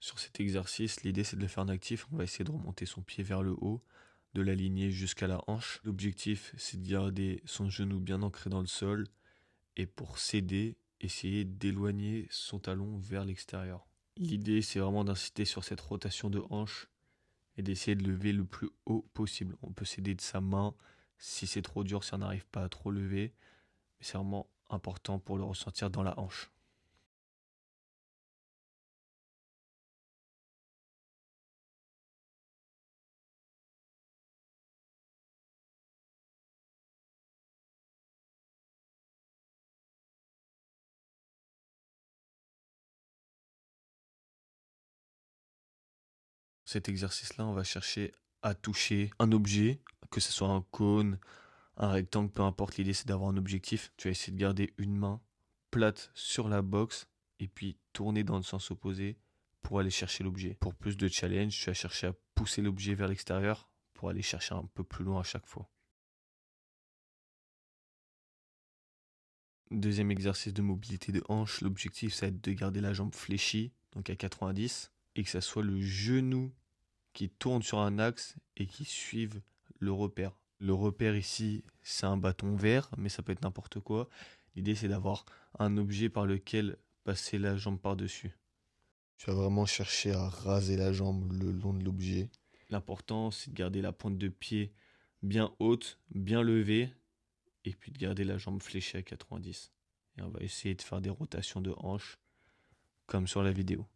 Sur cet exercice, l'idée c'est de le faire en actif. On va essayer de remonter son pied vers le haut, de l'aligner jusqu'à la hanche. L'objectif c'est de garder son genou bien ancré dans le sol et pour s'aider, essayer d'éloigner son talon vers l'extérieur. L'idée c'est vraiment d'insister sur cette rotation de hanche et d'essayer de lever le plus haut possible. On peut s'aider de sa main si c'est trop dur, si on n'arrive pas à trop lever. Mais c'est vraiment important pour le ressentir dans la hanche. Cet exercice-là, on va chercher à toucher un objet, que ce soit un cône, un rectangle, peu importe. L'idée, c'est d'avoir un objectif. Tu vas essayer de garder une main plate sur la boxe et puis tourner dans le sens opposé pour aller chercher l'objet. Pour plus de challenge, tu vas chercher à pousser l'objet vers l'extérieur pour aller chercher un peu plus loin à chaque fois. Deuxième exercice de mobilité de hanche, l'objectif, ça va être de garder la jambe fléchie, donc à 90, et que ça soit le genou qui tourne sur un axe et qui suive le repère. Le repère ici, c'est un bâton vert, mais ça peut être n'importe quoi. L'idée, c'est d'avoir un objet par lequel passer la jambe par-dessus. Tu vas vraiment chercher à raser la jambe le long de l'objet. L'important, c'est de garder la pointe de pied bien haute, bien levée, et puis de garder la jambe fléchée à 90. Et on va essayer de faire des rotations de hanches, comme sur la vidéo.